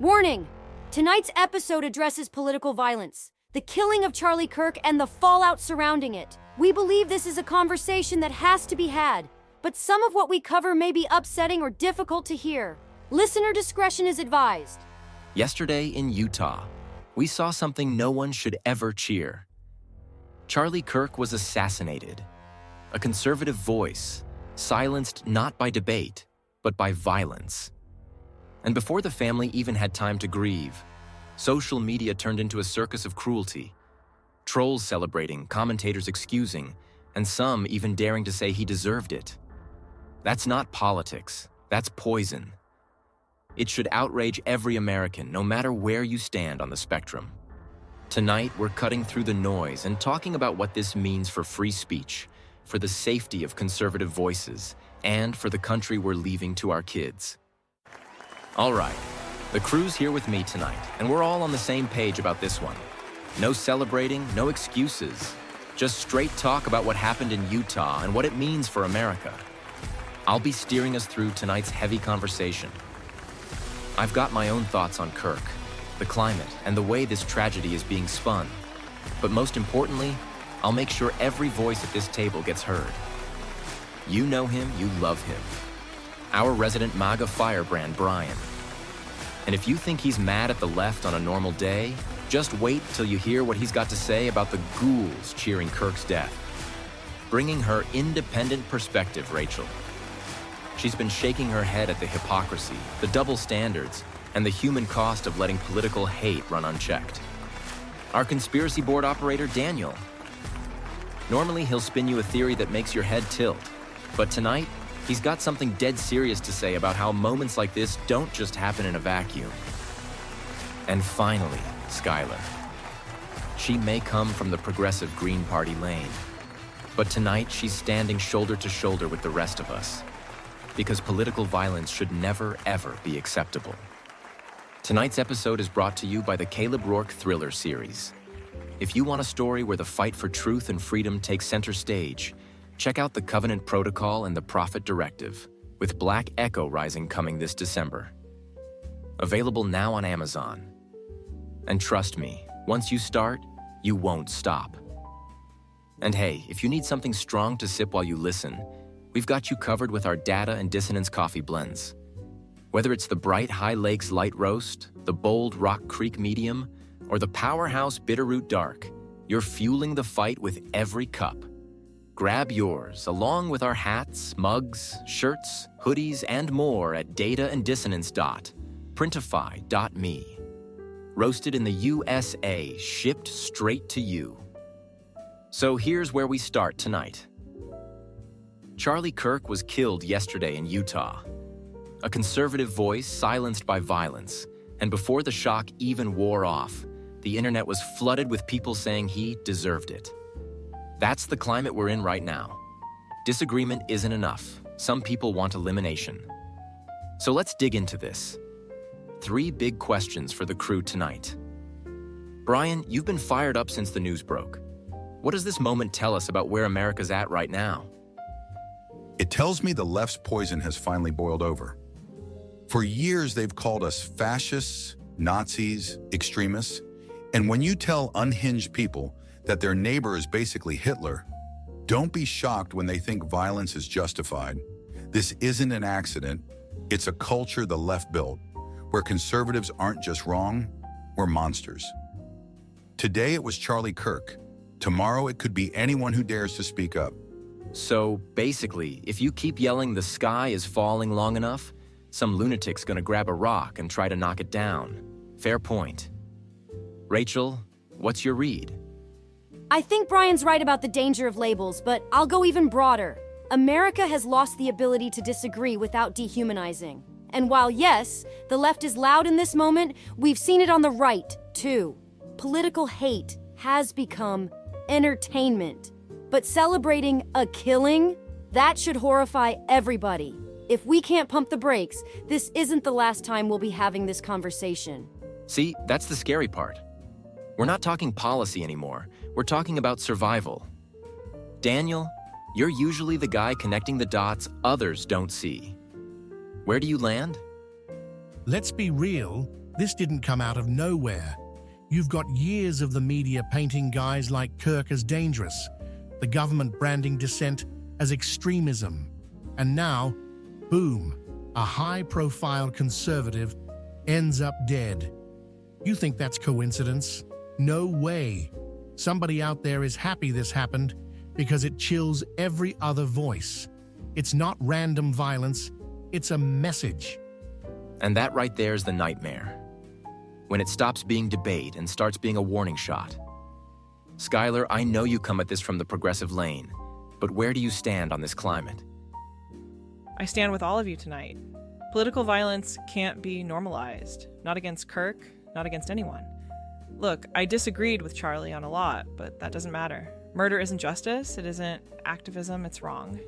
Warning! Tonight's episode addresses political violence, the killing of Charlie Kirk, and the fallout surrounding it. We believe this is a conversation that has to be had, but some of what we cover may be upsetting or difficult to hear. Listener discretion is advised. Yesterday in Utah, we saw something no one should ever cheer. Charlie Kirk was assassinated. A conservative voice, silenced not by debate, but by violence. And before the family even had time to grieve, social media turned into a circus of cruelty. Trolls celebrating, commentators excusing, and some even daring to say he deserved it. That's not politics, that's poison. It should outrage every American, no matter where you stand on the spectrum. Tonight, we're cutting through the noise and talking about what this means for free speech, for the safety of conservative voices, and for the country we're leaving to our kids. All right, the crew's here with me tonight, and we're all on the same page about this one. No celebrating, no excuses, just straight talk about what happened in Utah and what it means for America. I'll be steering us through tonight's heavy conversation. I've got my own thoughts on Kirk, the climate, and the way this tragedy is being spun. But most importantly, I'll make sure every voice at this table gets heard. You know him, you love him. Our resident MAGA firebrand, Brian. And if you think he's mad at the left on a normal day, just wait till you hear what he's got to say about the ghouls cheering Kirk's death. Bringing her independent perspective, Rachel. She's been shaking her head at the hypocrisy, the double standards, and the human cost of letting political hate run unchecked. Our conspiracy board operator, Daniel. Normally, he'll spin you a theory that makes your head tilt, but tonight, he's got something dead serious to say about how moments like this don't just happen in a vacuum. And finally, Skylar. She may come from the progressive Green Party lane, but tonight she's standing shoulder to shoulder with the rest of us, because political violence should never, ever be acceptable. Tonight's episode is brought to you by the Caleb Rourke Thriller series. If you want a story where the fight for truth and freedom takes center stage, check out The Covenant Protocol and The Prophet Directive, with Black Echo Rising coming this December. Available now on Amazon. And trust me, once you start, you won't stop. And hey, if you need something strong to sip while you listen, we've got you covered with our Data and Dissonance coffee blends. Whether it's the bright High Lakes Light Roast, the bold Rock Creek Medium, or the powerhouse Bitterroot Dark, you're fueling the fight with every cup. Grab yours, along with our hats, mugs, shirts, hoodies, and more at dataanddissonance.printify.me. Roasted in the USA, shipped straight to you. So here's where we start tonight. Charlie Kirk was killed yesterday in Utah. A conservative voice silenced by violence, and before the shock even wore off, the internet was flooded with people saying he deserved it. That's the climate we're in right now. Disagreement isn't enough. Some people want elimination. So let's dig into this. 3 big questions for the crew tonight. Brian, you've been fired up since the news broke. What does this moment tell us about where America's at right now? It tells me the left's poison has finally boiled over. For years, they've called us fascists, Nazis, extremists, and when you tell unhinged people that their neighbor is basically Hitler, don't be shocked when they think violence is justified. This isn't an accident. It's a culture the left built, where conservatives aren't just wrong, we're monsters. Today it was Charlie Kirk. Tomorrow it could be anyone who dares to speak up. So basically, if you keep yelling the sky is falling long enough, some lunatic's gonna grab a rock and try to knock it down. Fair point. Rachel, what's your read? I think Brian's right about the danger of labels, but I'll go even broader. America has lost the ability to disagree without dehumanizing. And while yes, the left is loud in this moment, we've seen it on the right, too. Political hate has become entertainment. But celebrating a killing, that should horrify everybody. If we can't pump the brakes, this isn't the last time we'll be having this conversation. See, that's the scary part. We're not talking policy anymore. We're talking about survival. Daniel, you're usually the guy connecting the dots others don't see. Where do you land? Let's be real, This didn't come out of nowhere. You've got years of the media painting guys like Kirk as dangerous, the government branding dissent as extremism, and now, boom, a high-profile conservative ends up dead. You think that's coincidence? No way. Somebody out there is happy this happened because it chills every other voice. It's not random violence, it's a message. And that right there is the nightmare. When it stops being debate and starts being a warning shot. Skylar, I know you come at this from the progressive lane, but where do you stand on this climate? I stand with all of you tonight. Political violence can't be normalized. Not against Kirk, not against anyone. Look, I disagreed with Charlie on a lot, but that doesn't matter. Murder isn't justice, it isn't activism, it's wrong.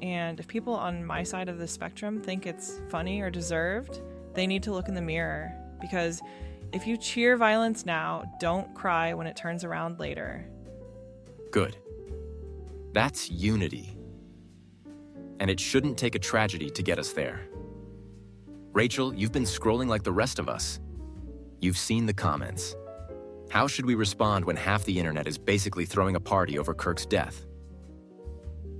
And if people on my side of the spectrum think it's funny or deserved, they need to look in the mirror. Because if you cheer violence now, don't cry when it turns around later. Good. That's unity. And it shouldn't take a tragedy to get us there. Rachel, you've been scrolling like the rest of us. You've seen the comments. How should we respond when half the internet is basically throwing a party over Kirk's death?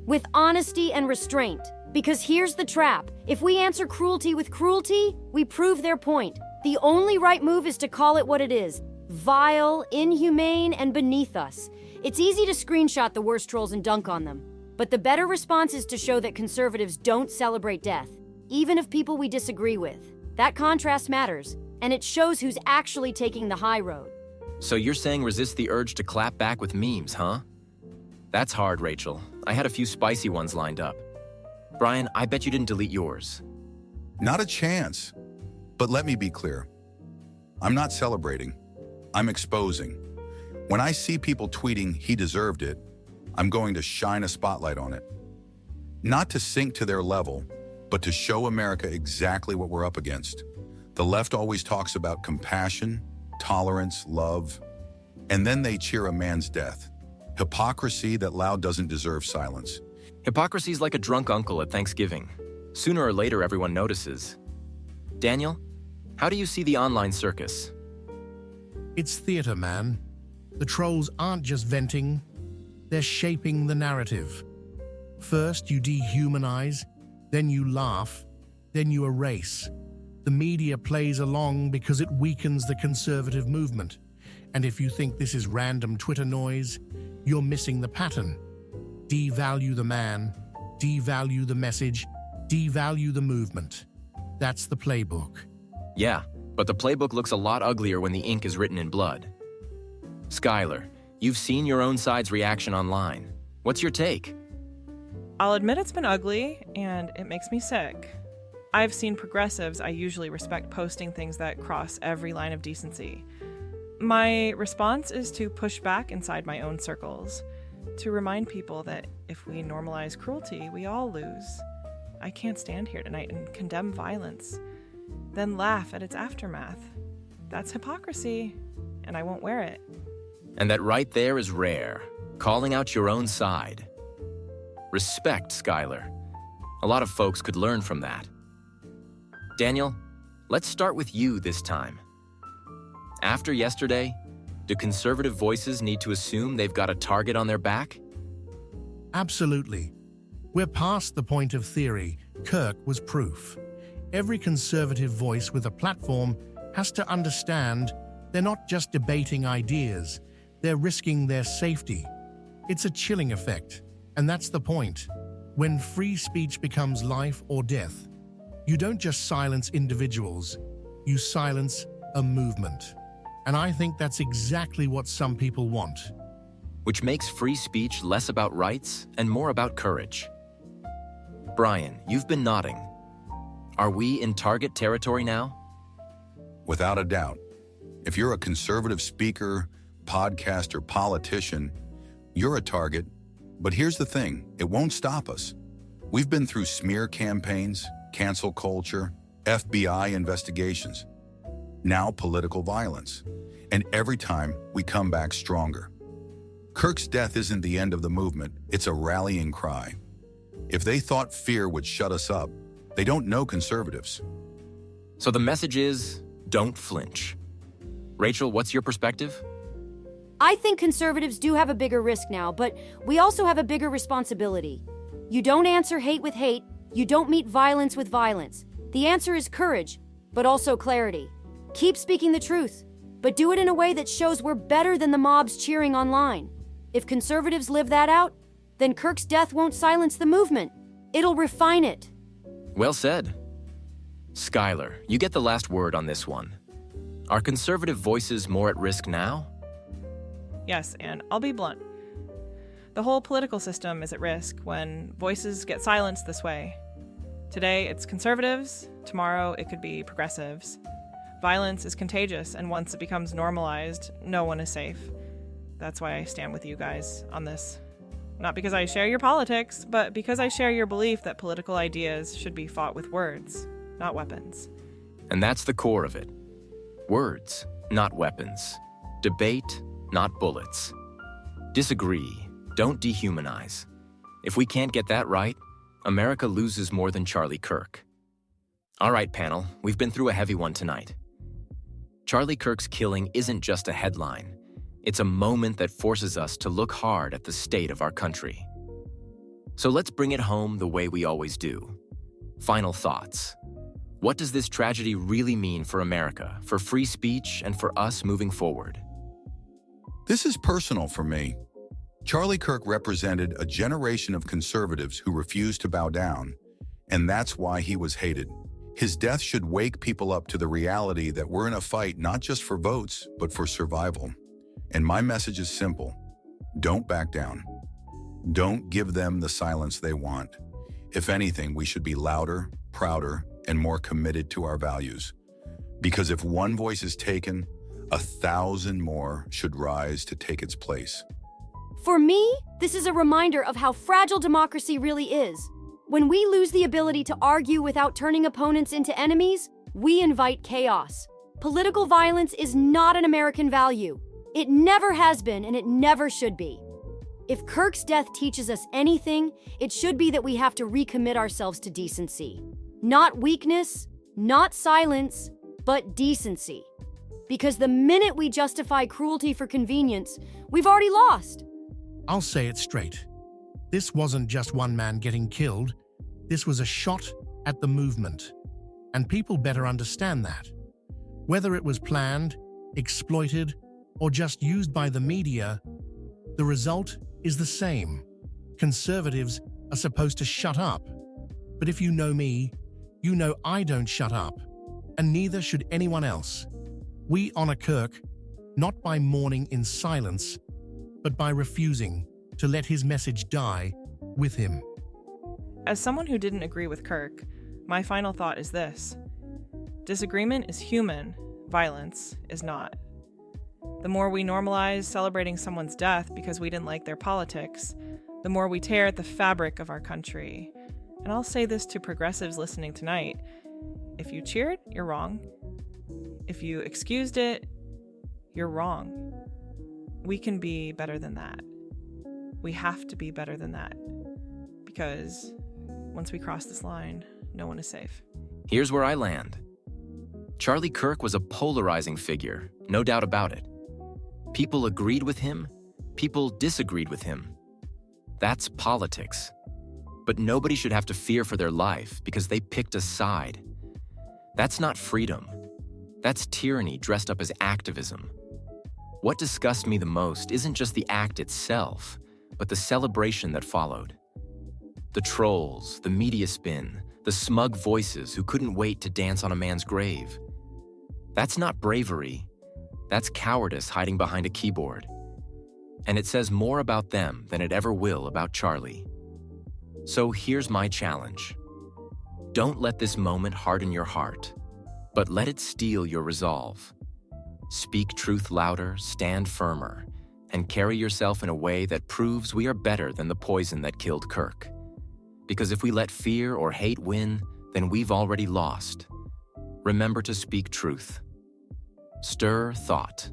With honesty and restraint. Because here's the trap. If we answer cruelty with cruelty, we prove their point. The only right move is to call it what it is. Vile, inhumane, and beneath us. It's easy to screenshot the worst trolls and dunk on them. But the better response is to show that conservatives don't celebrate death, even of people we disagree with. That contrast matters, and it shows who's actually taking the high road. So you're saying resist the urge to clap back with memes, huh? That's hard, Rachel. I had a few spicy ones lined up. Brian, I bet you didn't delete yours. Not a chance. But let me be clear. I'm not celebrating. I'm exposing. When I see people tweeting he deserved it, I'm going to shine a spotlight on it. Not to sink to their level, but to show America exactly what we're up against. The left always talks about compassion, tolerance, love, and then they cheer a man's death. Hypocrisy that loud doesn't deserve silence. Hypocrisy's like a drunk uncle at Thanksgiving. Sooner or later, everyone notices. Daniel, how do you see the online circus? It's theater, man. The trolls aren't just venting, they're shaping the narrative. First, you dehumanize, then you laugh, then you erase. The media plays along because it weakens the conservative movement. And if you think this is random Twitter noise, you're missing the pattern. Devalue the man, devalue the message, devalue the movement. That's the playbook. Yeah, but the playbook looks a lot uglier when the ink is written in blood. Skylar, you've seen your own side's reaction online. What's your take? I'll admit it's been ugly, and it makes me sick. I've seen progressives I usually respect posting things that cross every line of decency. My response is to push back inside my own circles, to remind people that if we normalize cruelty, we all lose. I can't stand here tonight and condemn violence, then laugh at its aftermath. That's hypocrisy, and I won't wear it. And that right there is rare, calling out your own side. Respect, Skylar. A lot of folks could learn from that. Daniel, let's start with you this time. After yesterday, do conservative voices need to assume they've got a target on their back? Absolutely. We're past the point of theory. Kirk was proof. Every conservative voice with a platform has to understand they're not just debating ideas, they're risking their safety. It's a chilling effect, and that's the point. When free speech becomes life or death, you don't just silence individuals, you silence a movement. And I think that's exactly what some people want. Which makes free speech less about rights and more about courage. Brian, you've been nodding. Are we in target territory now? Without a doubt. If you're a conservative speaker, podcaster, politician, you're a target. But here's the thing, it won't stop us. We've been through smear campaigns, cancel culture, FBI investigations, now political violence. And every time we come back stronger. Kirk's death isn't the end of the movement, it's a rallying cry. If they thought fear would shut us up, they don't know conservatives. So the message is, Don't flinch. Rachel, what's your perspective? I think conservatives do have a bigger risk now, but we also have a bigger responsibility. You don't answer hate with hate, you don't meet violence with violence. The answer is courage, but also clarity. Keep speaking the truth, but do it in a way that shows we're better than the mobs cheering online. If conservatives live that out, then Kirk's death won't silence the movement. It'll refine it. Well said. Skylar, you get the last word on this one. Are conservative voices more at risk now? Yes, and I'll be blunt. The whole political system is at risk when voices get silenced this way. Today, it's conservatives. Tomorrow, it could be progressives. Violence is contagious, and once it becomes normalized, no one is safe. That's why I stand with you guys on this. Not because I share your politics, but because I share your belief that political ideas should be fought with words, not weapons. And that's the core of it. Words, not weapons. Debate, not bullets. Disagree, don't dehumanize. If we can't get that right, America loses more than Charlie Kirk. All right, panel, we've been through a heavy one tonight. Charlie Kirk's killing isn't just a headline. It's a moment that forces us to look hard at the state of our country. So let's bring it home the way we always do. Final thoughts. What does this tragedy really mean for America, for free speech, and for us moving forward? This is personal for me. Charlie Kirk represented a generation of conservatives who refused to bow down, and that's why he was hated. His death should wake people up to the reality that we're in a fight not just for votes, but for survival. And my message is simple. Don't back down. Don't give them the silence they want. If anything, we should be louder, prouder, and more committed to our values. Because if one voice is taken, 1,000 more should rise to take its place. For me, this is a reminder of how fragile democracy really is. When we lose the ability to argue without turning opponents into enemies, we invite chaos. Political violence is not an American value. It never has been, and it never should be. If Kirk's death teaches us anything, it should be that we have to recommit ourselves to decency. Not weakness, not silence, but decency. Because the minute we justify cruelty for convenience, we've already lost. I'll say it straight. This wasn't just one man getting killed. This was a shot at the movement. And people better understand that. Whether it was planned, exploited, or just used by the media, the result is the same. Conservatives are supposed to shut up. But if you know me, you know I don't shut up, and neither should anyone else. We honor Kirk, not by mourning in silence, but by refusing to let his message die with him. As someone who didn't agree with Kirk, my final thought is this. Disagreement is human, violence is not. The more we normalize celebrating someone's death because we didn't like their politics, the more we tear at the fabric of our country. And I'll say this to progressives listening tonight. If you cheered, you're wrong. If you excused it, you're wrong. We can be better than that. We have to be better than that. Because once we cross this line, no one is safe. Here's where I land. Charlie Kirk was a polarizing figure, no doubt about it. People agreed with him, people disagreed with him. That's politics. But nobody should have to fear for their life because they picked a side. That's not freedom. That's tyranny dressed up as activism. What disgusts me the most isn't just the act itself, but the celebration that followed. The trolls, the media spin, the smug voices who couldn't wait to dance on a man's grave. That's not bravery. That's cowardice hiding behind a keyboard. And it says more about them than it ever will about Charlie. So here's my challenge. Don't let this moment harden your heart, but let it steel your resolve. Speak truth louder, stand firmer, and carry yourself in a way that proves we are better than the poison that killed Kirk. Because if we let fear or hate win, then we've already lost. Remember to speak truth. Stir thought.